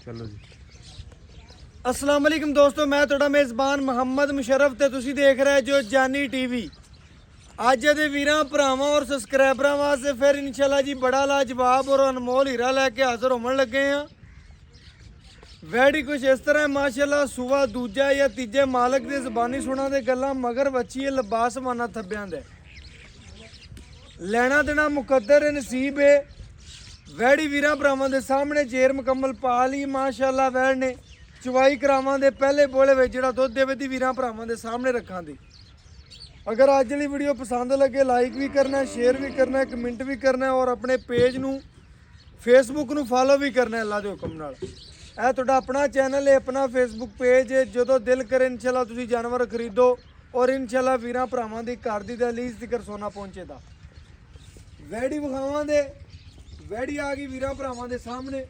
चलो जी। अस्सलाम वालेकुम दोस्तों, मैं ਤੁਹਾਡਾ ਮੇਜ਼ਬਾਨ ਮੁਹੰਮਦ ਮੁਸ਼ਰਫ ਤੇ ਤੁਸੀਂ ਦੇਖ ਰਹੇ ਜੋ ਜਾਨੀ ਟੀਵੀ। ਅੱਜ ਦੇ ਵੀਰਾਂ ਭਰਾਵਾਂ ਔਰ ਸਬਸਕ੍ਰਾਈਬਰਾਂ ਵਾਸਤੇ ਫਿਰ ਇਨਸ਼ਾਅੱਲਾ ਜੀ ਬੜਾ ਲਾਜਵਾਬ ਔਰ ਅਨਮੋਲ ਹੀਰਾ ਲੈ ਕੇ ਹਾਜ਼ਰ ਹੋਣ ਲੱਗੇ ਆ। ਵੈੜੀ ਕੁਛ ਇਸ ਤਰ੍ਹਾਂ ਮਾਸ਼ਾਅੱਲਾ ਸੂਆ ਦੂਜਾ ਜਾਂ ਤੀਜੇ ਮਾਲਕ ਦੀ ਜ਼ਬਾਨੀ ਸੁਣਾ ਦੇ ਗੱਲਾਂ ਮਗਰ ਬੱਚੀ ਲਿਬਾਸ ਮਾਨਾ ਥੱਬਿਆਂ ਦੇ ਲੈਣਾ ਦੇਣਾ ਮੁਕੱਦਰ ਨਸੀਬ ਹੈ। ਵੈੜੀ ਵੀਰਾਂ ਭਰਾਵਾਂ ਦੇ ਸਾਹਮਣੇ ਜੇਰ ਮੁਕੰਮਲ ਪਾ ਲਈ ਮਾਸ਼ਾਅੱਲਾ। ਵੈੜ ਨੇ ਚਵਾਈ ਕਰਾਵਾਂ ਦੇ ਪਹਿਲੇ ਬੋਲੇ ਵਿੱਚ ਜਿਹੜਾ ਦੁੱਧ ਦੇਵੇ ਦੀ ਵੀਰਾਂ ਭਰਾਵਾਂ ਦੇ ਸਾਹਮਣੇ ਰੱਖਾਂ ਦੀ। ਅਗਰ ਅੱਜ ਵਾਲੀ ਵੀਡੀਓ ਪਸੰਦ ਲੱਗੇ ਲਾਈਕ ਵੀ ਕਰਨਾ, ਸ਼ੇਅਰ ਵੀ ਕਰਨਾ, ਕਮੈਂਟ ਵੀ ਕਰਨਾ ਔਰ ਆਪਣੇ ਪੇਜ ਨੂੰ ਫੇਸਬੁੱਕ ਨੂੰ ਫਾਲੋ ਵੀ ਕਰਨਾ ਅੱਲਾ ਦੇ ਹੁਕਮ ਨਾਲ। ਇਹ ਤੁਹਾਡਾ ਆਪਣਾ ਚੈਨਲ ਹੈ, ਆਪਣਾ ਫੇਸਬੁੱਕ ਪੇਜ ਹੈ। ਜਦੋਂ ਦਿਲ ਕਰੇ ਇਨਸ਼ਾਅੱਲਾ ਤੁਸੀਂ ਜਾਨਵਰ ਖਰੀਦੋ ਔਰ ਇਨਸ਼ਾਅੱਲਾ ਵੀਰਾਂ ਭਰਾਵਾਂ ਦੀ ਘਰ ਦੀ ਦਹਲੀਜ਼ ਤੱਕ ਸੋਨਾ ਪਹੁੰਚੇਦਾ। ਵੈੜੀ ਵਿਖਾਵਾਂ ਦੇ ਵੈੜੀ ਆ ਗਈ ਵੀਰਾਂ ਭਰਾਵਾਂ ਦੇ ਸਾਹਮਣੇ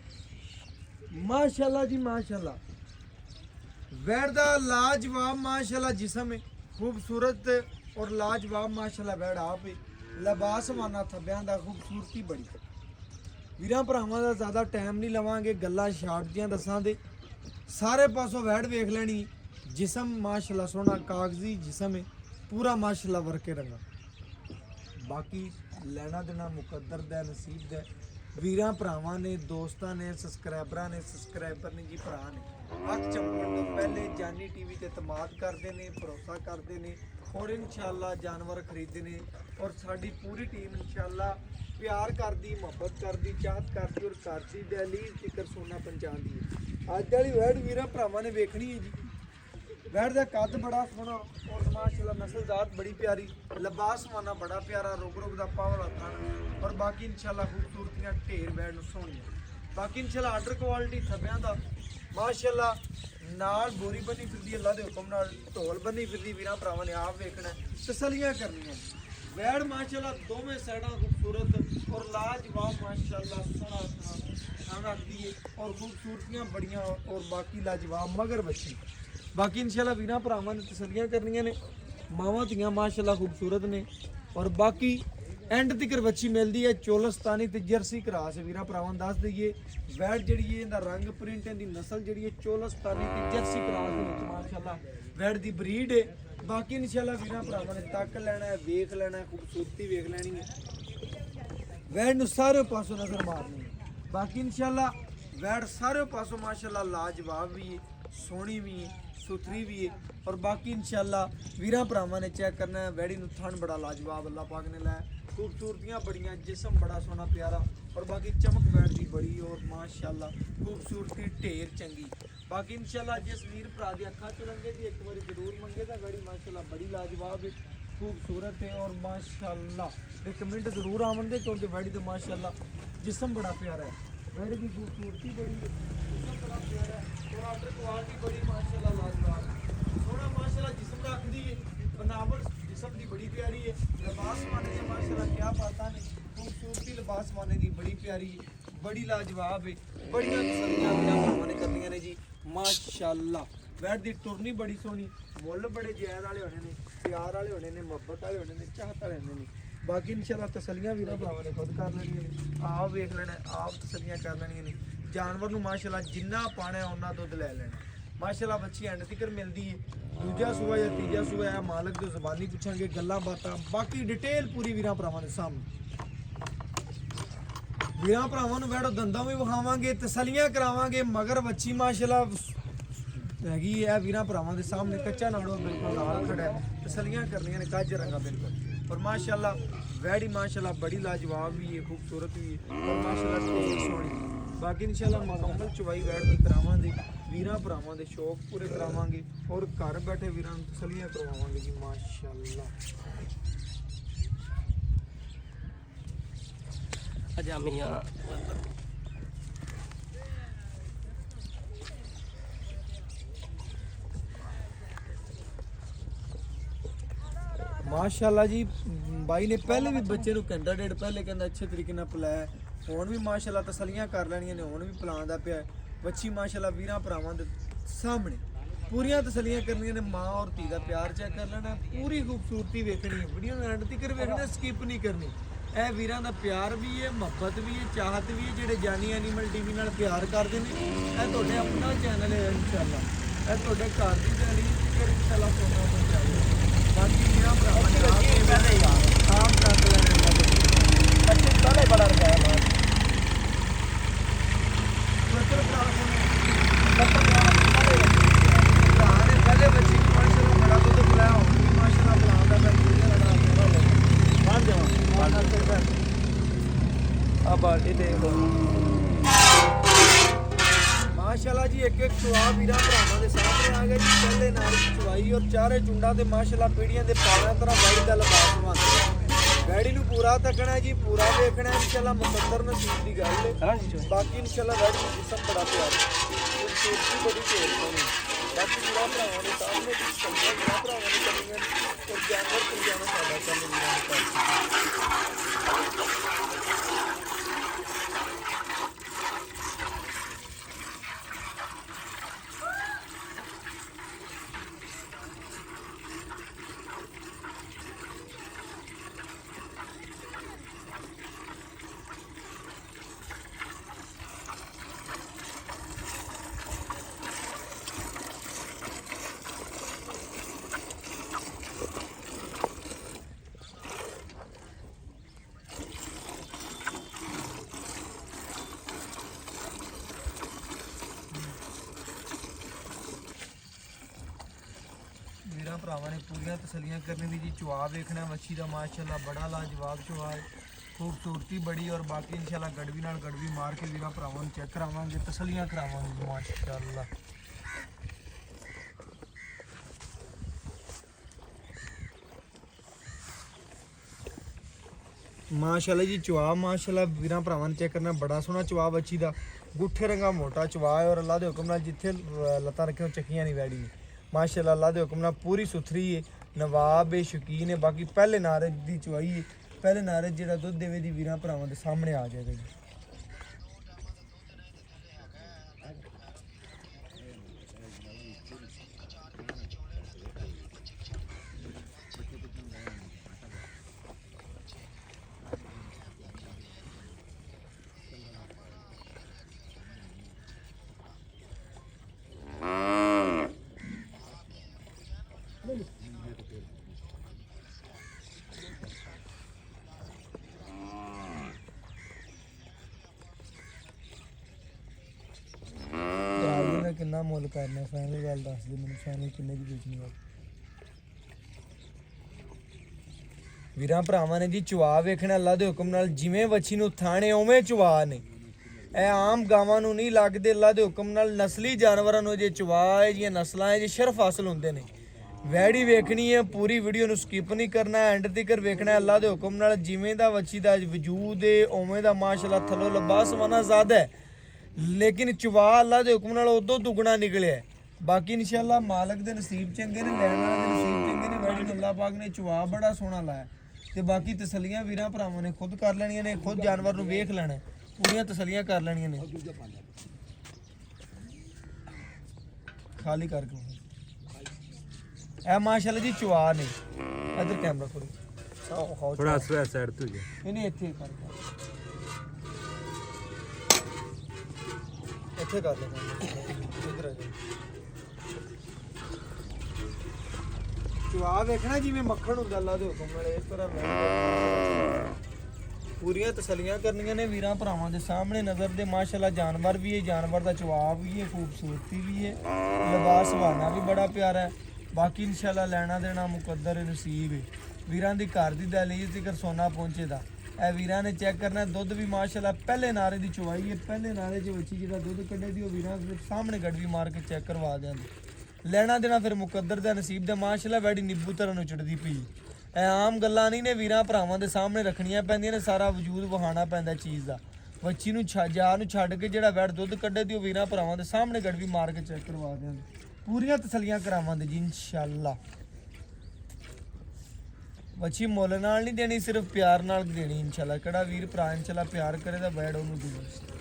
ਮਾਸ਼ਾਅੱਲਾ ਜੀ ਮਾਸ਼ਾਅੱਲਾ। वैड़ दा लाजवाब माशाल्लाह जिसम है, खूबसूरत और लाजवाब माशाल्लाह वैड़ आप है। लिबास माना थब्बियां दा खूबसूरती बड़ी। वीरां भरावां दा ज़्यादा टाइम नहीं लवांगे, गल्लां शार्ट दियां दसां दे। सारे पासों वैड़ वेख लैनी। जिसम माशाल्लाह सोहना कागजी जिसम है, पूरा माशाल्लाह वर्के रंगा। बाकी लेना देना मुकद्दर दा नसीब दा। वीरां भरावां ने, दोस्तां ने, सब्सक्राइबर ने जी भरा ने हथ चमकण तो पहले जानी टीवी ते तमाद करते हैं, भरोसा करते हैं और इंशाअल्लाह जानवर खरीदते हैं। और साडी पूरी टीम इंशाअल्लाह प्यार करती, मुहब्बत करती, चाहत करती और करती दहलीज तिकर सोना पहुँचाती है। अज वाली वैड़ वीरां भरावां ने वेखनी है जी। वैड़ का कद बड़ा सोहना और माशाअल्लाह नस्लजात बड़ी प्यारी, लिबास माना बड़ा प्यारा, रुग रुग का पावला थन और बाकी इंशाअल्लाह खूबसूरतियां ढेर वैड़ सोहनी। बाकी इंशाअल्लाह आर्डर क्वालिटी थब्बियां दा माशाअल्लाह नाल बोरी बनी फिरदी अल्लाह दे हुक्म नाल ढोल बनी फिरदी। वीरां भरावां ने आप वेखना तसलियां करनियां। वैड़ माशाअल्लाह दोवें साइडां खूबसूरत और लाजवाब माशाअल्लाह सोहना खाना रखदी है और खूबसूरतियां बड़ियां और बाकी लाजवाब मगर बच्ची। बाकी इंशाअल्लाह वीरां भरावां ने तसलियां करनियां ने। मावां धीआं माशाअल्लाह खूबसूरत ने और बाकी एंड तिकर बच्ची मिलती है चोलस्तानी ते जर्सी क्रास। वीरां भरावां दस दईए वैड़ जिहड़ी है इहदा रंग प्रिंट इहदी नस्ल जिहड़ी है चोलस्तानी ते जर्सी क्रास दे विच माशाअल्लाह वैड़ दी ब्रीड है। बाकी इंशाअल्लाह वीरां भरावां ने तक लेना है, वेख लेना है, खूबसूरती वेख लैनी है। वैड़ नूं सारे पासों नज़र मारनी है। बाकी इंशाअल्लाह वैड़ सारे पासों माशाअल्लाह लाजवाब भी है, सोहनी भी है, सुथरी भी है। और बाकी इंशाअल्लाह वीरां भरावां ने चेक करना है। वैड़ी नूं थन बड़ा लाजवाब अल्लाह पाक ने लाया, खूबसूरतियां बड़ियां, जिसम बड़ा सोहना प्यारा और बाकी चमक वैड़ दी बड़ी और माशाअल्लाह खूबसूरती ढेर चंगी। बाकी इंशाअल्लाह जिस वीर भरा दी अखां च रंगे दी एक बार जरूर मंगे तां वैड़ी माशाअल्लाह बड़ी लाजवाब है, खूबसूरत है और माशाअल्लाह एक मिनट जरूर आवन दे क्योंकि वैड़ी तो माशाअल्लाह जिसम बड़ा प्यारा है। वैड़ी की खूबसूरती बड़ी है, जिसम बड़ा प्यारा है और आर्डर क्वालिटी बड़ी माशाअल्लाह लाजवाब है। सोहना माशाअल्लाह जिसम रखदी है, बनावट जिसम दी बड़ी प्यारी है। लिबास माने की माशाअल्लाह क्या बात है, खूबसूरती लिबास माने की बड़ी प्यारी है, बड़ी लाजवाब है। बड़ियां तसल्लियां वीरां भरावां ने करनियां ने जी माशाअल्लाह। वैड़ दी टुरनी बड़ी सोहनी, मुੱਲ बड़े जायज़ वाले होने ने, प्यार वाले होने ने, मुहब्बत वाले होने ने, चाहत वाले होने ने। बाकी इंशाअल्लाह तसल्लियां वीरां भरावां ने खुद कर लेनियां ने, आप वेख लेना, आप तसल्लियां कर लेनियां ने। जानवर नूं माशाअल्लाह जिन्ना पाना है उन्ना दुੱਧ ले लेना माशाअल्लाह। बच्ची एंड तिकर मिलती है, दूजा सूआ या तीजा सूआ है मालक की जुबानी पूछांगे, गल्लां बातां बाकी डिटेल पूरी वीरां भरावां दे सामने। वीरां भरावां नूं वैड़ दंदां भी विखावांगे, तसलियां करावांगे मगर बच्ची माशाअल्लाह हैगी है वीरां भरावां दे सामने। कच्चा नाड़ो बिल्कुल नाल खड़ा है, तसलियां करनियां ने, काज रंगा बिल्कुल और माशाअल्लाह वैड़ी माशाअल्लाह बड़ी लाजवाब भी है, खूबसूरत भी है और माशाअल्लाह ढेर सोहनी। बाकी इंशाअल्लाह मुकम्मल चवाई वैड़ दी करावांगे, वीरां भरावां दे शौक पूरे करावांगे और घर बैठे वीरां नूं तसलियां करवावांगे जी माशाअल्लाह। अजामिया माशाअल्लाह जी। बाई ने पहले भी बच्चे नूं घंटा डेढ़ पहले कहंदा अच्छे तरीके नाल पिलाया, हुण भी माशाअल्लाह तसलियां कर लैणियां ने, हुण भी पिलांदा पिया। बच्ची माशाअल्लाह वीरां भरावां दे सामने पूरियां तसलियां करनियां ने। माँ और धी का प्यार चेक कर लेना, पूरी खूबसूरती वेखनी है। वीडियो एंड तक वेखना, स्किप नहीं करनी। ਇਹ ਵੀਰਾਂ ਦਾ ਪਿਆਰ ਵੀ ਹੈ, ਮੁਹੱਬਤ ਵੀ ਹੈ, ਚਾਹਤ ਵੀ ਹੈ। ਜਿਹੜੇ ਜਾਨੀ ਐਨੀਮਲ ਟੀਵੀ ਨਾਲ ਪਿਆਰ ਕਰਦੇ ਨੇ, ਇਹ ਤੁਹਾਡੇ ਆਪਣਾ ਚੈਨਲ ਹੈ ਇਨਸ਼ਾਅੱਲਾ। ਇਹ ਤੁਹਾਡੇ ਘਰ ਦੀ ਜਾਨੀ ਕਿ ਇਨਸ਼ਾਅੱਲਾ ਸੋਨਾ ਪਹੁੰਚਾਏਗਾ। ਬਾਕੀ ਵੀਰਾਂ ਭਰਾਵਾਂ ਨੇ ਆਮ ਚੱਕ ਲੈਣੇ ਬੱਚੇ ਪਹਿਲੇ ਬੜਾ ਰਖਾਇਆ ਬਾਅਦ ਪਹਿਲੇ ਬੱਚੇ ਨੂੰ ਮਾਸ਼ਾਅੱਲਾ ਬੜਾ ਦੁੱਧ ਪਿਲਾਇਆ ਹੋਊਗੀ ਮਾਸ਼ਾਅੱਲਾ ਪਿਲਾਉਂਦਾ ਆ ਬਾਲਟੀ ਦੇਖ ਲਓ ਮਾਸ਼ਾਅੱਲਾ ਜੀ। ਇੱਕ ਚੁਆ ਵੀਰਾਂ ਭਰਾਵਾਂ ਦੇ ਸਾਹਮਣੇ ਆ ਗਿਆ ਜੀ। ਪਹਿਲੇ ਨਾਲ ਚੁਆਈ ਔਰ ਚਾਰੇ ਚੁੰਡਾਂ ਤੇ ਮਾਸ਼ਾਅੱਲਾ ਪੀੜੀਆਂ ਦੇ ਪਾਰਾਂ ਤਰ੍ਹਾਂ ਵੈੜੀ ਦਾ ਲਿਬਾਸ ਬਣਾਉਂਦੇ। ਵੈੜੀ ਨੂੰ ਪੂਰਾ ਤੱਕਣਾ ਜੀ, ਪੂਰਾ ਵੇਖਣਾ ਇਨਸ਼ਾਅੱਲਾ ਮੁਕੱਦਰ ਨਸੀਬ ਦੀ ਗੱਲ ਹੈ। ਬਾਕੀ ਇਨਸ਼ਾਅੱਲਾ ਵੈੜੀ ਦੀ ਜਿਸਮ ਬੜਾ ਪਿਆਰਾ ਖੂਬਸੂਰਤੀ ਬੜੀ ਢੇਰ ਸੋਹਣੀ। ਬਾਕੀ ਵੀਰਾਂ ਭਰਾਵਾਂ ਦੇ ਸਾਹਮਣੇ ਵੀਰਾਂ ਭਰਾਵਾਂ ਨੇ ਕਰੀਆਂ ਔਰ ਜਾਨਵਰ ਤੋਂ ਜਾਣਾ ਸਾਡਾ ਕੰਮ ਵੀਰਾਂ ਨੇ ਵੀਰਾਂ ਭਰਾਵਾਂ ਨੇ ਪੂਰੀਆਂ ਤਸੱਲੀਆਂ ਕਰਨੀ ਦੀ ਜੀ। ਚੁਆ ਵੇਖਣਾ ਵੱਛੀ ਦਾ ਮਾਸ਼ਾਅੱਲਾ ਬੜਾ ਲਾਜਵਾਬ ਚੁਆ ਹੈ, ਖੂਬਸੂਰਤੀ ਬੜੀ। ਔਰ ਬਾਕੀ ਇਨਸ਼ਾਅੱਲਾ ਗੜਵੀ ਨਾਲ ਗੜਵੀ ਮਾਰ ਕੇ ਵੀਰਾਂ ਭਰਾਵਾਂ ਨੂੰ ਚੈੱਕ ਕਰਾਵਾਂਗੇ, ਤਸੱਲੀਆਂ ਕਰਾਵਾਂਗੇ ਮਾਸ਼ਾਅੱਲਾ। ਮਾਸ਼ਾਅੱਲਾ ਜੀ ਚੁਆ ਮਾਸ਼ਾਅੱਲਾ ਵੀਰਾਂ ਭਰਾਵਾਂ ਨੇ ਚੈੱਕ ਕਰਨਾ ਬੜਾ ਸੋਹਣਾ ਚੁਆ ਵੱਛੀ ਦਾ। ਗੁੱਠੇ ਰੰਗਾ ਮੋਟਾ ਚੁਆ ਹੈ ਔਰ ਅੱਲਾ ਦੇ ਹੁਕਮ ਨਾਲ ਜਿੱਥੇ ਲੱਤਾਂ ਰੱਖੀਆਂ ਚੱਕੀਆਂ ਨਹੀਂ ਵੈੜੀ ਮਾਸ਼ਾਅੱਲਾ। ਅੱਲਾ ਦੇ ਹੁਕਮ ਨਾਲ ਪੂਰੀ ਸੁਥਰੀ ਹੈ, ਨਵਾਬ ਹੈ, ਸ਼ੌਕੀਨ ਹੈ। ਬਾਕੀ ਪਹਿਲੇ ਨਾਰੇ ਦੀ ਚੁਆਈ ਹੈ, ਪਹਿਲੇ ਨਾਰੇ ਜਿਹੜਾ ਦੁੱਧ ਦੇਵੇ ਦੀ ਵੀਰਾਂ ਭਰਾਵਾਂ ਦੇ ਸਾਹਮਣੇ ਆ ਜਾਏਗਾ ਜੀ। ਕਿੰਨਾ ਮੁੱਲ ਕਰਨਾ ਫਾਈਨਲ ਗੱਲ ਦੱਸ ਦੇ ਮੈਨੂੰ, ਫਾਈਨਲ ਕਿੰਨੇ ਦੀ ਵੇਚਣੀ ਹੈ ਵੀਰਾਂ ਭਰਾਵਾਂ ਨੇ ਜੀ। ਚੁਆ ਵੇਖਣਾ ਅੱਲਾ ਦੇ ਹੁਕਮ ਨਾਲ, ਜਿਵੇਂ ਵੱਛੀ ਨੂੰ ਥਾਣੇ ਉਵੇਂ ਚੁਆ ਨੇ। ਇਹ ਆਮ ਗਾਵਾਂ ਨੂੰ ਨਹੀਂ ਲੱਗਦੇ ਅੱਲਾ ਦੇ ਹੁਕਮ ਨਾਲ। ਨਸਲੀ ਜਾਨਵਰਾਂ ਨੂੰ ਜੇ ਚੁਆ ਹੈ ਜੀਆਂ ਨਸਲਾਂ ਹੈ ਜੀ ਸ਼ਰਫ ਹਾਸਲ ਹੁੰਦੇ ਨੇ। ਵੈੜੀ ਵੇਖਣੀ ਹੈ, ਪੂਰੀ ਵੀਡੀਓ ਨੂੰ ਸਕਿਪ ਨਹੀਂ ਕਰਨਾ, ਐਂਡ ਤੱਕ ਵੇਖਣਾ ਅੱਲਾ ਦੇ ਹੁਕਮ ਨਾਲ। ਜਿਵੇਂ ਦਾ ਵੱਛੀ ਦਾ ਵਜੂਦ ਹੈ ਉਵੇਂ ਦਾ ਮਾਸ਼ਾਅੱਲਾ ਥੱਲੋਂ ਲਿਬਾਸ ਵਨਾ ਜ਼ਿਆਦਾ ਹੈ, ਲੇਕਿਨ ਚੁਆ ਅੱਲਾ ਦੇ ਹੁਕਮ ਨਾਲ ਉਦੋਂ ਦੁੱਗਣਾ ਨਿਕਲਿਆ। ਬਾਕੀ ਇਨਸ਼ਾਅੱਲਾ ਮਾਲਕ ਦੇ ਨਸੀਬ ਚੰਗੇ ਨੇ, ਲੈਣ ਵਾਲੇ ਦੇ ਨਸੀਬ ਚੰਗੇ ਨੇ। ਵੈੜੀ ਅੱਲਾ ਪਾਕ ਨੇ ਚੁਆ ਬੜਾ ਸੋਹਣਾ ਲਾਇਆ। ਤੇ ਬਾਕੀ ਤਸੱਲੀਆਂ ਵੀਰਾਂ ਭਰਾਵਾਂ ਨੇ ਖੁਦ ਕਰ ਲੈਣੀਆਂ ਨੇ, ਖੁਦ ਜਾਨਵਰ ਨੂੰ ਵੇਖ ਲੈਣਾ, ਪੂਰੀਆਂ ਤਸੱਲੀਆਂ ਕਰ ਲੈਣੀਆਂ ਨੇ। ਖਾਲੀ ਕਰਕੇ ਇਹ ਮਾਸ਼ਾਅੱਲਾ ਜੀ ਚੁਆ ਨੇ। ਇਧਰ ਕੈਮਰਾ ਥੋੜਾ ਸਾਈਡ ਤੋਂ ਜੀ, ਨਹੀਂ ਇੱਥੇ ਕਰਕੇ ਇੱਥੇ ਕਰ ਲੈ, ਇਧਰ ਆ ਜਾ। ਚੁਆ ਵੇਖਣਾ ਜਿਵੇਂ ਮੱਖਣ ਹੁੰਦਾ ਅੱਲਾ ਦੇ ਹੁਕਮ ਨਾਲ, ਇਸ ਤਰ੍ਹਾਂ ਪੂਰੀਆਂ ਤਸੱਲੀਆਂ ਕਰਨੀਆਂ ਨੇ ਵੀਰਾਂ ਭਰਾਵਾਂ ਦੇ ਸਾਹਮਣੇ। ਨਜ਼ਰ ਦੇ ਮਾਸ਼ਾਅੱਲਾ ਜਾਨਵਰ ਵੀ ਹੈ, ਜਾਨਵਰ ਦਾ ਚੁਆ ਵੀ ਹੈ, ਖੂਬਸੂਰਤੀ ਵੀ ਹੈ, ਲਿਬਾਸ ਸੁਹਾਣਾ ਵੀ ਬੜਾ ਪਿਆਰਾ ਹੈ। ਬਾਕੀ ਇਨਸ਼ਾਅੱਲਾ ਲੈਣਾ ਦੇਣਾ ਮੁਕੱਦਰ ਨਸੀਬ ਹੈ। ਵੀਰਾਂ ਦੀ ਘਰ ਦੀ ਦਹਲੀਜ਼ ਤੀਕਰ ਸੋਨਾ ਪਹੁੰਚੇਦਾ। ਇਹ ਵੀਰਾਂ ਨੇ ਚੈੱਕ ਕਰਨਾ। ਦੁੱਧ ਵੀ ਮਾਸ਼ਾਅੱਲਾ ਪਹਿਲੇ ਨਾਰੇ ਦੀ ਚੁਆਈ ਹੈ, ਪਹਿਲੇ ਨਾਰੇ 'ਚ ਵੱਛੀ ਜਿਹੜਾ ਦੁੱਧ ਕੱਢੇ ਦੀ ਉਹ ਵੀਰਾਂ ਦੇ ਸਾਹਮਣੇ ਗੜਵੀ ਮਾਰ ਕੇ ਚੈੱਕ ਕਰਵਾ ਦਿਆਂਗੇ। ਲੈਣਾ ਦੇਣਾ ਫਿਰ ਮੁਕੱਦਰ ਦਾ ਨਸੀਬ ਦਾ ਮਾਸ਼ਾਅੱਲਾ। ਵੈੜੀ ਨਿੱਬੂ ਤਰ੍ਹਾਂ ਨੂੰ ਚੜਦੀ ਪਈ। ਇਹ ਆਮ ਗੱਲਾਂ ਨਹੀਂ ਨੇ, ਵੀਰਾਂ ਭਰਾਵਾਂ ਦੇ ਸਾਹਮਣੇ ਰੱਖਣੀਆਂ ਪੈਂਦੀਆਂ ਨੇ, ਸਾਰਾ ਵਜੂਦ ਵਹਾਣਾ ਪੈਂਦਾ ਚੀਜ਼ ਦਾ। ਵੱਛੀ ਨੂੰ ਜਾ ਨੂੰ ਛੱਡ ਕੇ ਜਿਹੜਾ ਵੈੜ ਦੁੱਧ ਕੱਢੇ ਦੀ ਉਹ ਵੀਰਾਂ ਭਰਾਵਾਂ ਦੇ ਸਾਹਮਣੇ ਗੜਵੀ ਮਾਰ ਕੇ ਚੈੱਕ ਕਰਵਾ ਦਿਆਂਗੇ, ਪੂਰੀਆਂ ਤਸੱਲੀਆਂ ਕਰਾਵਾਂਗੇ ਜੀ ਇਨਸ਼ਾਅੱਲਾ। ਵੱਛੀ ਮੁੱਲ ਨਾਲ ਨਹੀਂ ਦੇਣੀ, ਸਿਰਫ ਪਿਆਰ ਨਾਲ ਦੇਣੀ ਇਨਸ਼ਾਅੱਲਾ। ਕਿਹੜਾ ਵੀਰ ਭਰਾ ਇਨਸ਼ਾਅੱਲਾ ਪਿਆਰ ਕਰੇ ਤਾਂ ਵੈੜ ਉਹਨੂੰ ਦੇਵੇ।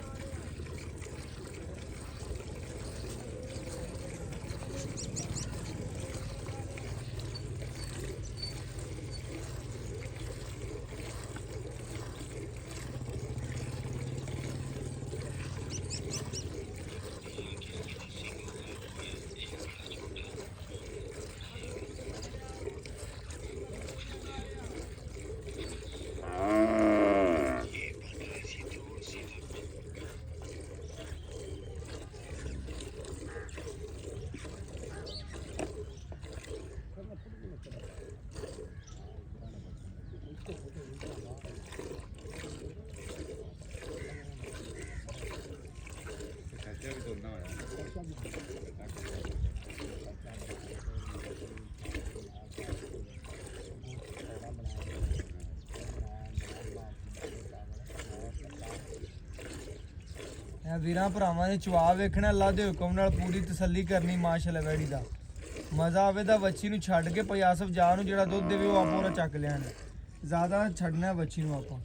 ਇਹ ਵੀਰਾਂ ਭਰਾਵਾਂ ਨੇ ਚਵਾ ਵੇਖਣਾ, ਅੱਲਾ ਦੇ ਹੁਕਮ ਨਾਲ ਪੂਰੀ ਤਸੱਲੀ ਕਰਨੀ ਮਾਸ਼ਾਅੱਲਾ ਵੈੜੀ ਦਾ ਮਜ਼ਾ ਆਵੇ ਤਾਂ ਵੱਛੀ ਨੂੰ ਛੱਡ ਕੇ ਪਿਆਸਫ ਜਾ ਨੂੰ ਜਿਹੜਾ ਦੁੱਧ ਦੇਵੇ ਉਹ ਆਪੋ ਰਾ ਚੱਕ ਲੈਣ, ਜ਼ਿਆਦਾ ਛੱਡਣਾ ਵੱਛੀ ਨੂੰ ਆਪਾਂ,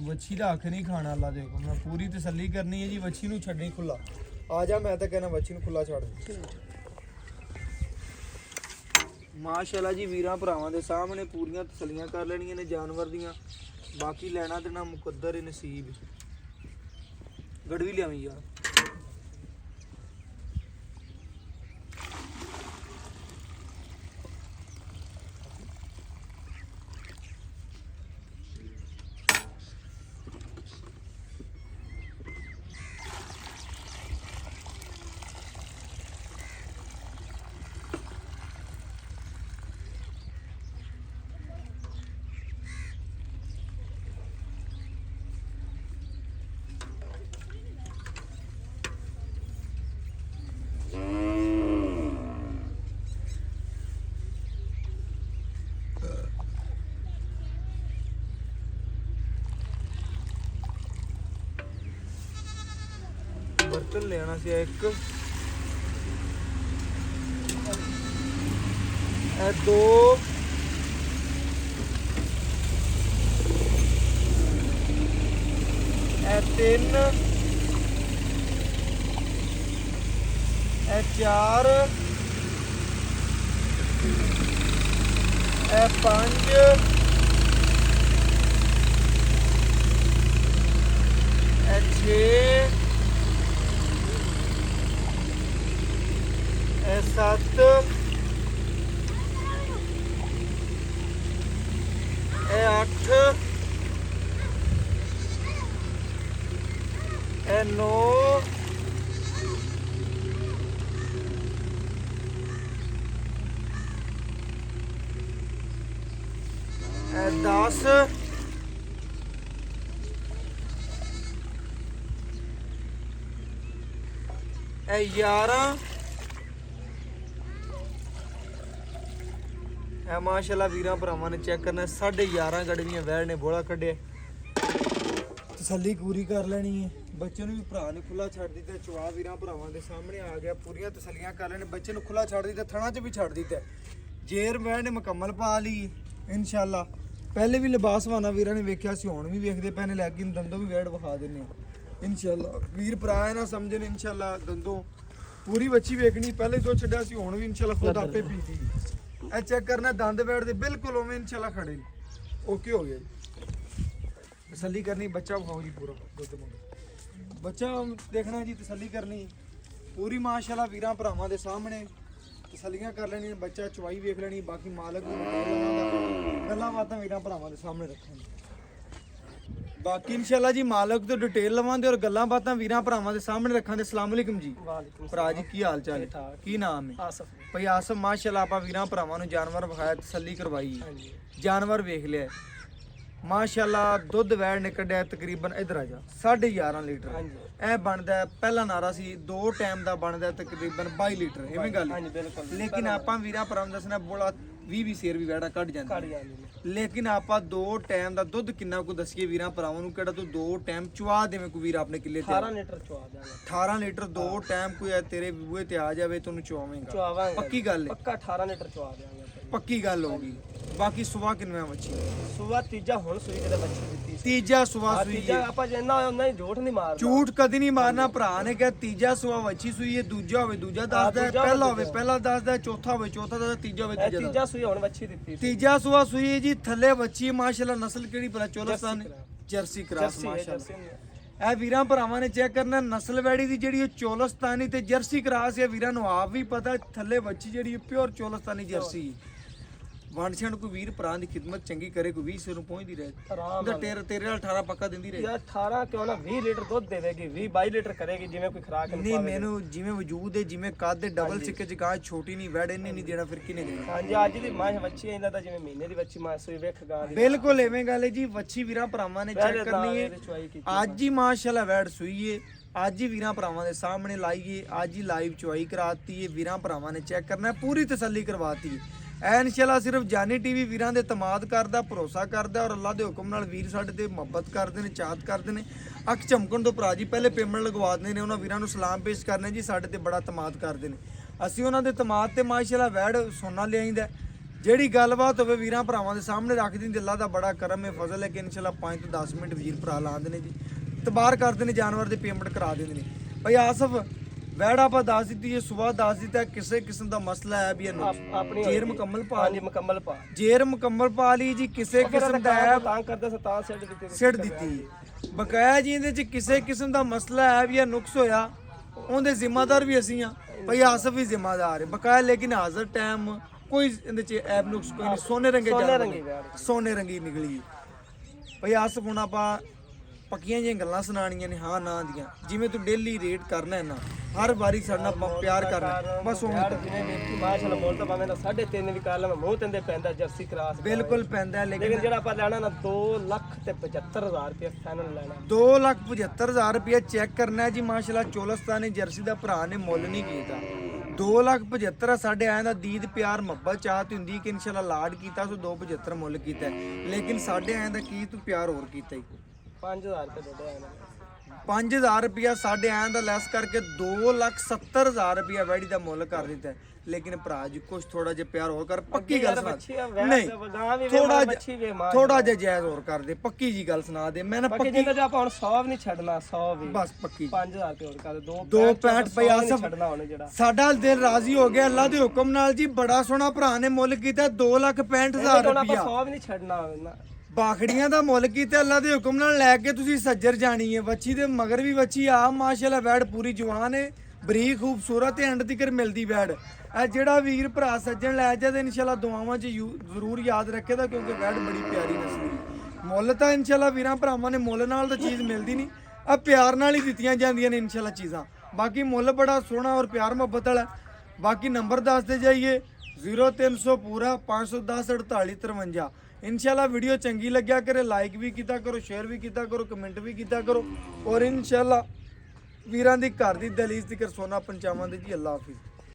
ਵੱਛੀ ਦਾ ਅੱਖ ਨਹੀਂ ਖਾਣਾ ਅੱਲਾ ਦੇ ਹੁਕਮ ਨਾਲ, ਪੂਰੀ ਤਸੱਲੀ ਕਰਨੀ ਹੈ ਜੀ, ਵੱਛੀ ਨੂੰ ਛੱਡਣੀ ਖੁੱਲਾ। ਆ ਜਾ ਮੈਂ ਤਾਂ ਕਹਿਣਾ ਵੱਛੀ ਨੂੰ ਖੁੱਲਾ ਛੱਡ ਦੇ ਮਾਸ਼ਾਅੱਲਾ ਜੀ। ਵੀਰਾਂ ਭਰਾਵਾਂ ਦੇ ਸਾਹਮਣੇ ਪੂਰੀਆਂ ਤਸੱਲੀਆਂ ਕਰ ਲੈਣੀਆਂ ਨੇ ਜਾਨਵਰ ਦੀਆਂ, ਬਾਕੀ ਲੈਣਾ ਦੇਣਾ ਮੁਕੱਦਰ ਹੀ ਨਸੀਬ। ਗੜਵੀ ਲਿਆਵੀਂ ਯਾਰ। बर्तन लेना सी एक, दो, तीन, चार, पांच, छे, 7, 8, 9, 10, 11, माशाल्लाह वीरां भरावां ने चेक करना 11:30 गड़वियां वैड़ ने बोला कड्ढे, तसल्ली पूरी कर लेनी है। बच्चे ਨੂੰ ਵੀ ਭਰਾ ਨੇ ਖੁੱਲਾ ਛੱਡ ਦਿੱਤਾ, ਚਵਾ ਵੀਰਾਂ ਭਰਾਵਾਂ ਦੇ ਸਾਹਮਣੇ ਆ ਗਿਆ, ਪੂਰੀਆਂ ਤਸੱਲੀਆਂ ਕਰ ਲੈਣੇ। ਬੱਚੇ ਨੂੰ ਖੁੱਲਾ ਛੱਡ ਦਿੱਤਾ, ਥਣਾ 'ਚ ਵੀ ਛੱਡ ਦਿੱਤਾ, ਜੇਰ ਵੈੜ ਨੇ ਮੁਕੰਮਲ ਪਾ ਲਈ ਇਨਸ਼ਾਅੱਲਾ। ਪਹਿਲੇ ਵੀ ਲਿਬਾਸਵਾਨਾ ਵੀਰਾਂ ਨੇ ਵੇਖਿਆ ਸੀ, ਹੁਣ ਵੀ ਵੇਖਦੇ ਪਏ ਨੇ, ਲੇਕਿਨ ਦੰਦੋਂ ਵੀ ਵੈੜ ਵਿਖਾ ਦਿੰਨੇ ਇਨਸ਼ਾਅੱਲਾ। ਵੀਰ ਭਰਾ ਹੈ ਨਾ ਸਮਝਣ ਇਨਸ਼ਾਅੱਲਾ, ਦੰਦੋਂ ਪੂਰੀ ਬੱਚੀ ਵੇਖਣੀ, ਪਹਿਲੇ ਤੋਂ ਛੱਡਿਆ ਸੀ, ਹੁਣ ਵੀ ਇਨਸ਼ਾਅੱਲਾ ਖੁਦ ਆਪੇ ਪੀਤੀ। ਇਹ ਚੈੱਕ ਕਰਨਾ ਦੰਦ ਵੈੜ ਦੇ ਬਿਲਕੁਲ ਉਵੇਂ ਇਨਸ਼ਾਅੱਲਾ ਖੜੇ ਨੇ, ਓਕੇ ਹੋ ਗਿਆ ਜੀ। ਤਸੱਲੀ ਕਰਨੀ, ਬੱਚਾ ਵਿਖਾਓ ਜੀ ਪੂਰਾ ਦੁੱਧ ਮੰਗੋ, ਬੱਚਾ ਦੇਖਣਾ ਜੀ, ਤਸੱਲੀ ਕਰਨੀ ਪੂਰੀ ਮਾਸ਼ਾਅੱਲਾ ਵੀਰਾਂ ਭਰਾਵਾਂ ਦੇ ਸਾਹਮਣੇ ਤਸੱਲੀਆਂ ਕਰ ਲੈਣੀ, ਬੱਚਾ ਚਵਾਈ ਵੇਖ ਲੈਣੀ, ਬਾਕੀ ਮਾਲਕ ਨੂੰ ਗੱਲਾਂ ਬਾਤਾਂ ਵੀਰਾਂ ਭਰਾਵਾਂ ਦੇ ਸਾਹਮਣੇ ਰੱਖਾਂਗੇ। ਬਾਕੀ ਇਨਸ਼ਾਅੱਲਾ ਜੀ ਮਾਲਕ ਤੋਂ ਡਿਟੇਲ ਲਵਾਂਗੇ ਔਰ ਗੱਲਾਂ ਬਾਤਾਂ ਵੀਰਾਂ ਭਰਾਵਾਂ ਦੇ ਸਾਹਮਣੇ ਰੱਖਾਂਗੇ। अस्सलाम वालेकुम जी। ਭਰਾ ਜੀ ਕੀ ਹਾਲ ਚਾਲ ਹੈ, ਕੀ ਨਾਮ ਹੈ? ਆਸਫ ਭਾਈ ਆਸਫ। ਮਾਸ਼ਾਅੱਲਾ ਆਪਾਂ ਵੀਰਾਂ ਭਰਾਵਾਂ ਨੂੰ ਜਾਨਵਰ ਵਿਖਾਇਆ, ਤਸੱਲੀ ਕਰਵਾਈ, ਜਾਨਵਰ ਵੇਖ ਲਿਆ ਮਾਸ਼ਾਅੱਲਾ। ਦੁੱਧ ਵੈੜ ਨੇ ਕੱਢਿਆ ਤਕਰੀਬਨ ਇਧਰ ਆ ਜਾ 11.5 ਲੀਟਰ ਐ ਬਣਦਾ। ਪਹਿਲਾ ਨਾਰਾ ਸੀ 2 ਟਾਈਮ ਦਾ ਬਣਦਾ ਤਕਰੀਬਨ 22 ਲੀਟਰ, ਐਵੇਂ ਗੱਲ। ਲੇਕਿਨ ਆਪਾਂ ਵੀਰਾਂ ਭਰਾਵਾਂ ਨੂੰ ਦੱਸਣਾ ਬੋਲਾ 20 ਸੇਰ ਵੀ ਵੈੜਾ ਕੱਢ ਜਾਂਦੀ, ਲੇਕਿਨ ਆਪਾਂ 2 ਟਾਈਮ ਦਾ ਦੁੱਧ ਕਿੰਨਾ ਕੁ ਦੱਸੀਏ ਵੀਰਾਂ ਭਰਾਵਾਂ ਨੂੰ, ਕਿਹੜਾ ਤੂੰ 2 ਟਾਈਮ ਚਵਾ ਦੇਵੇਂ ਕੋਈ ਵੀਰ ਆਪਣੇ ਕਿੱਲੇ ਤੇ 18 ਲੀਟਰ ਚਵਾ ਦਾਂਗੇ। 18 ਲੀਟਰ 2 ਟਾਈਮ ਕੋਈ ਤੇਰੇ ਬੂਹੇ ਤੇ ਆ ਜਾਵੇ ਤੈਨੂੰ ਚਵਾਵੇਂਗਾ, ਪੱਕੀ ਗੱਲ ਹੈ, ਪੱਕਾ 18 ਲੀਟਰ ਚਵਾ ਦਿਆਂਗੇ, ਪੱਕੀ ਗੱਲ ਹੋਗੀ। ਬਾਕੀ ਸੁਬਾ ਕਿੰਨਾ ਬੱਚੀ? ਸੁਬਾ ਤੀਜਾ ਹੁਣ ਸੂਈ ਤੇ ਬੱਚੀ ਦਿੱਤੀ, ਤੀਜਾ ਸੁਬਾ ਸੂਈ ਤੀਜਾ ਆਪਾਂ ਜਿੰਨਾ ਉਹਨਾਂ ਹੀ ਝੂਠ ਨਹੀਂ ਮਾਰਨਾ, ਝੂਠ ਕਦੀ ਨਹੀਂ ਮਾਰਨਾ। ਭਰਾ ਨੇ ਕਿਹਾ ਤੀਜਾ ਸੁਬਾ ਬੱਚੀ ਸੂਈ ਹੈ, ਦੂਜਾ ਹੋਵੇ ਦੂਜਾ ਦੱਸਦਾ, ਪਹਿਲਾ ਹੋਵੇ ਪਹਿਲਾ ਦੱਸਦਾ, ਚੌਥਾ ਹੋਵੇ ਚੌਥਾ ਦੱਸਦਾ, ਤੀਜਾ ਹੋਵੇ ਤੀਜਾ। ਤੀਜਾ ਸੂਈ ਹੁਣ ਬੱਚੀ ਦਿੱਤੀ, ਤੀਜਾ ਸੁਬਾ ਸੂਈ ਹੈ ਜੀ। ਥੱਲੇ ਬੱਚੀ ਮਾਸ਼ਾਅੱਲਾ, ਨਸਲ ਕਿਹੜੀ ਭਲਾ? ਚੋਲਸਤਾਨ ਜਰਸੀ ਕ੍ਰਾਸ ਮਾਸ਼ਾਅੱਲਾ। ਇਹ ਵੀਰਾਂ ਭਰਾਵਾਂ ਨੇ ਚੈੱਕ ਕਰਨਾ ਨਸਲ ਵੈੜੀ ਦੀ ਜਿਹੜੀ ਚੋਲਸਤਾਨੀ ਤੇ ਜਰਸੀ ਕ੍ਰਾਸ ਹੈ। ਵੀਰਾਂ ਨੂੰ ਆਪ ਵੀ ਪਤਾ ਥੱਲੇ ਬੱਚੀ ਜਿਹੜੀ ਪਿਓਰ ਚੋਲਸਤਾਨੀ ਜਰਸੀ। ਵੰਡ ਛਣ ਕੋਈ ਵੀਰ ਭਰਾ ਦੀ ਖਿਦਮਤ ਚੰਗੀ ਕਰੇ, ਕੋਈ 20 ਨੂੰ ਪਹੁੰਚਦੀ ਰਹੇ ਆਰਾਮ ਉਹਦਾ ਤੇਰੇ ਨਾਲ 18 ਪੱਕਾ ਦਿੰਦੀ ਰਹੇ। ਯਾਰ 18 ਕਿਉਂ ਨਾ 20 ਲੀਟਰ ਦੁੱਧ ਦੇਵੇਗੀ, 20-22 ਲੀਟਰ ਕਰੇਗੀ ਜਿਵੇਂ ਕੋਈ ਖਰਾਕ ਨੂੰ ਨਹੀਂ ਮੈਨੂੰ ਜਿਵੇਂ ਵਜੂਦ ਹੈ, ਜਿਵੇਂ ਕੱਦ ਦੇ ਡਬਲ ਸਿੱਕੇ ਚ ਗਾਂ ਛੋਟੀ ਨਹੀਂ ਵੈੜ ਇਹਨੇ ਨਹੀਂ ਦੇਣਾ, ਫਿਰ ਕਿਨੇ ਦੇਣਾ। ਹਾਂਜੀ ਅੱਜ ਦੀ ਮਾਂ ਵੱਛੀ ਇਹਨਾਂ ਦਾ ਜਿਵੇਂ ਮਹੀਨੇ ਦੀ ਵੱਛੀ ਮਾਂ ਸੂਈ ਵੇਖ ਗਾਂ ਦੀ ਬਿਲਕੁਲ ਐਵੇਂ ਗੱਲ ਹੈ ਜੀ। ਵੱਛੀ ਵੀਰਾਂ ਭਰਾਵਾਂ ਨੇ ਚੈੱਕ ਕਰਨੀ ਹੈ, ਚੁਆਈ ਕੀਤੀ ਅੱਜ ਹੀ ਮਾਸ਼ਾਅੱਲਾ ਵੈੜ ਸੂਈ ਏ, ਅੱਜ ਹੀ ਵੀਰਾਂ ਭਰਾਵਾਂ ਦੇ ਸਾਹਮਣੇ ਲਾਈਏ, ਅੱਜ ਹੀ ਲਾਈਵ ਚੁਆਈ ਕਰਾਤੀ ਏ, ਵੀਰਾਂ ਭਰਾਵਾਂ ਨੇ ਚੈੱਕ ਕਰਨਾ ਹੈ, ਪੂਰੀ ਤਸੱਲੀ ਕਰਵਾਤੀ ਹੈ। ਐ ਇਨਸ਼ਾਅੱਲਾ ਸਿਰਫ ਜਾਨੀ ਟੀਵੀ ਵੀਰਾਂ ਦੇ ਇਤਮਾਦ ਕਰਦਾ, ਭਰੋਸਾ ਕਰਦਾ ਔਰ ਅੱਲਾਹ ਦੇ ਹੁਕਮ ਨਾਲ ਵੀਰ ਸਾਡੇ ਤੇ ਮੁਹੱਬਤ ਕਰਦੇ ਨੇ, ਚਾਹਤ ਕਰਦੇ ਨੇ। ਅੱਖ ਝਮਕਣ ਤੋਂ ਭਰਾ ਜੀ ਪਹਿਲੇ ਪੇਮੈਂਟ ਲਗਵਾ ਦਿੰਦੇ ਨੇ, ਉਹਨਾਂ ਵੀਰਾਂ ਨੂੰ ਸਲਾਮ ਪੇਸ਼ ਕਰਨੇ ਜੀ, ਸਾਡੇ ਤੇ ਬੜਾ ਇਤਮਾਦ ਕਰਦੇ ਨੇ। ਅਸੀਂ ਉਹਨਾਂ ਦੇ ਇਤਮਾਦ ਤੇ ਮਾਸ਼ਾਅੱਲਾ ਵੈੜ ਸੋਨਾ ਲਿਆਈਦਾ। ਜਿਹੜੀ ਗੱਲਬਾਤ ਹੋਵੇ ਵੀਰਾਂ ਭਰਾਵਾਂ ਦੇ ਸਾਹਮਣੇ ਰੱਖ ਦਿੰਦੇ, ਅੱਲਾਹ ਦਾ ਬੜਾ ਕਰਮ ਹੈ, ਫਜ਼ਲ ਹੈ ਕਿ ਇਨਸ਼ਾਅੱਲਾ 5 ਤੋਂ 10 ਮਿੰਟ ਵੀਰ ਭਰਾ ਲਾਉਂਦੇ ਨੇ ਜੀ, ਤਬਾਰ ਕਰਦੇ ਨੇ, ਜਾਨਵਰ ਦੇ ਪੇਮੈਂਟ ਕਰਾ ਦਿੰਦੇ ਨੇ। ਭਾਈ ਆਸਫ ਵੈੜ ਆਪਾਂ ਦੱਸ ਦਿੱਤੀ ਹੈ, ਸੁਬਾਹ ਦੱਸ ਦਿੱਤਾ, ਕਿਸੇ ਕਿਸਮ ਦਾ ਮਸਲਾ ਹੈ ਵੀ ਆਪਣੀ ਜੇਰ ਮੁਕੰਮਲ ਪਾ ਹਾਂਜੀ ਮੁਕੰਮਲ ਪਾ ਜੇਰ ਮੁਕੰਮਲ ਪਾ ਲਈ ਜੀ, ਕਿਸੇ ਕਿਸਮ ਦਾ ਹੈ ਤਾਂ ਕਰਦਾ ਸੀ ਤਾਂ ਸਿੱਟ ਦਿੱਤੀ ਸਿੱਟ ਦਿੱਤੀ। ਬਕਾਇਆ ਜੀ ਇਹਦੇ ਚ ਕਿਸੇ ਕਿਸਮ ਦਾ ਮਸਲਾ ਹੈ ਵੀ ਇਹ ਨੁਕਸ ਹੋਇਆ, ਉਹਦੇ ਜ਼ਿੰਮੇਦਾਰ ਵੀ ਅਸੀਂ ਆ, ਭਾਈ ਆਸਫ ਵੀ ਜ਼ਿੰਮੇਦਾਰ ਹੈ ਬਕਾਇਆ। ਲੇਕਿਨ ਹਾਜ਼ਰ ਟਾਈਮ ਕੋਈ ਇਹਦੇ ਚ ਐਬ ਨੁਕਸ ਕੋਈ ਨਹੀਂ, ਸੋਨੇ ਰੰਗੇ ਸੋਨੇ ਰੰਗੀ ਨਿਕਲੀ ਭਾਈ ਆਸਫ। ਹੁਣ ਆਪਾਂ ਪੱਕੀਆਂ ਜਿਹੀਆਂ ਗੱਲਾਂ ਸੁਣਾਣੀਆਂ ਨੇ, ਹਾਂ ਨਾ ਦੀਆਂ, ਜਿਵੇਂ ਤੂੰ ਡੇਲੀ ਰੇਟ ਕਰਨਾ ਹੈ ਨਾ, ਹਰ ਵਾਰੀ ਸਾਡੇ ਨਾਲ ਪਿਆਰ ਕਰਨਾ, ਬਸ ਉਹ ਜਿਵੇਂ ਵੇਖੀ ਮਾਸ਼ਾਅੱਲਾ ਮੁੱਲ ਤਾਂ ਭਾਵੇਂ 3.5 ਵੀ ਕਰ ਲਵਾਂ, ਮੂੰਹ ਤੇ ਪੈਂਦਾ ਜਰਸੀ ਕਰਾਸ ਬਿਲਕੁਲ ਪੈਂਦਾ ਹੈ। ਲੇਕਿਨ ਜਿਹੜਾ ਆਪਾਂ ਲੈਣਾ ਨਾ 2,75,000 ਰੁਪਏ ਫਾਈਨਲ ਲੈਣਾ, 2,75,000 ਰੁਪਏ ਚੈੱਕ ਕਰਨਾ ਹੈ ਜੀ। ਮਾਸ਼ਾਅੱਲਾ ਚੋਲਸਤਾਨੀ ਜਰਸੀ ਦਾ ਭਰਾ ਨੇ ਮੁੱਲ ਨਹੀਂ ਕੀਤਾ, 2,75,000 ਸਾਡੇ ਆਇਆਂ ਦਾ ਦੀਦ ਪਿਆਰ ਮੁਹੱਬਤ ਚਾਹਤ ਹੁੰਦੀ ਕਿ ਇਨਸ਼ਾਅੱਲਾ ਲਾਡ ਕੀਤਾ ਸੋ 2,75,000 ਮੁੱਲ ਕੀਤਾ, ਲੇਕਿਨ ਸਾਡੇ ਆਇਆਂ ਦਾ ਕੀ ਤੂੰ ਪਿਆਰ ਹੋਰ ਕੀਤਾ ਹੀ 5,000 ਰੁਪਏ ਦੇ ਦੇ 5,000 ਰੁਪਇਆ ਸਾਡੇ ਆਇਆਂ ਦਾ ਲੈਸ ਕਰਕੇ 2,70,000 ਰੁਪਇਆ ਵੈੜੀ ਦਾ ਮੁੱਲ ਕਰ ਦਿੱਤਾ। ਲੇਕਿਨ ਭਰਾ ਜੀ ਕੁਛ ਥੋੜਾ ਜਿਹਾ ਪਿਆਰ ਹੋਰ ਕਰ, ਪੱਕੀ ਗੱਲ ਸੁਣਾ। ਨਹੀਂ ਥੋੜਾ ਜਿਹਾ ਜਾਇਜ਼ ਹੋਰ ਕਰ ਦੇ, ਪੱਕੀ ਜੀ ਗੱਲ ਸੁਣਾ ਦੇ। ਮੈਂ ਨਾ ਪੱਕੀ ਜਿੰਦਾ ਜੇ ਆਪਾਂ ਹੁਣ 100 ਵੀ ਨਹੀਂ ਛੱਡਣਾ, 100 ਵੀ ਬਸ ਪੱਕੀ 5,000 ਰੁਪਏ ਹੋਰ ਕਰ ਦੇ, 2.65 ਪਿਆ ਸਭ ਛੱਡਣਾ ਉਹਨੇ ਜਿਹੜਾ ਸਾਡਾ ਦਿਲ ਰਾਜ਼ੀ ਹੋ ਗਿਆ ਅੱਲਾ ਦੇ ਹੁਕਮ ਨਾਲ ਜੀ। ਬੜਾ ਸੋਹਣਾ ਭਰਾ ਨੇ ਮੁੱਲ ਕੀਤਾ 2,65,000 ਰੁਪਇਆ। 100 ਵੀ ਨਹੀਂ ਛੱਡਣਾ ਨਾ, ਬਾਖੜੀਆਂ ਦਾ ਮੁੱਲ ਕੀਤਾ ਅੱਲਾ ਦੇ ਹੁਕਮ ਨਾਲ, ਲੈ ਕੇ ਤੁਸੀਂ ਸੱਜਰ ਜਾਣੀ ਹੈ। ਵੱਛੀ ਦੇ ਮਗਰ ਵੀ ਵੱਛੀ ਆ ਮਾਸ਼ਾਅੱਲਾ, ਵੈੜ ਪੂਰੀ ਜਵਾਨ ਹੈ, ਬਰੀਕ ਖੂਬਸੂਰਤ ਤੇ ਐਂਡ ਤੀਕਰ ਮਿਲਦੀ ਵੈੜ। ਇਹ ਜਿਹੜਾ ਵੀਰ ਭਰਾ ਸੱਜਣ ਲੈ ਜਾ ਤੇ ਇਨਸ਼ਾਅੱਲਾ ਦੁਆਵਾਂ 'ਚ ਜ਼ਰੂਰ ਯਾਦ ਰੱਖੇਦਾ, ਕਿਉਂਕਿ ਵੈੜ ਬੜੀ ਪਿਆਰੀ ਨਸਲੀ। ਮੁੱਲ ਤਾਂ ਇਨਸ਼ਾਅੱਲਾ ਵੀਰਾਂ ਭਰਾਵਾਂ ਨੇ ਮੁੱਲ ਨਾਲ ਤਾਂ ਚੀਜ਼ ਮਿਲਦੀ ਨਹੀਂ, ਆ ਪਿਆਰ ਨਾਲ ਹੀ ਦਿੱਤੀਆਂ ਜਾਂਦੀਆਂ ਨੇ ਇਨਸ਼ਾਅੱਲਾ ਚੀਜ਼ਾਂ। ਬਾਕੀ ਮੁੱਲ ਬੜਾ ਸੋਹਣਾ ਔਰ ਪਿਆਰ ਮੁਹੱਬਤ ਵਾਲਾ। ਬਾਕੀ ਨੰਬਰ ਦੱਸਦੇ ਜਾਈਏ 0300 ਪੂਰਾ 510 48 53। ਇਨਸ਼ਾਅੱਲਾ ਵੀਡੀਓ ਚੰਗੀ ਲੱਗਿਆ ਕਰੇ, ਲਾਈਕ ਵੀ ਕੀਤਾ ਕਰੋ, ਸ਼ੇਅਰ ਵੀ ਕੀਤਾ ਕਰੋ, ਕਮੈਂਟ ਵੀ ਕੀਤਾ ਕਰੋ, ਔਰ ਇਨਸ਼ਾਅੱਲਾ ਵੀਰਾਂ ਦੀ ਘਰ ਦੀ ਦਲੀਜ਼ ਤੀਕਰ ਸੋਨਾ ਪਹੁੰਚਾਵਾਂਗੇ ਜੀ। ਅੱਲਾ ਹਾਫਿਜ਼।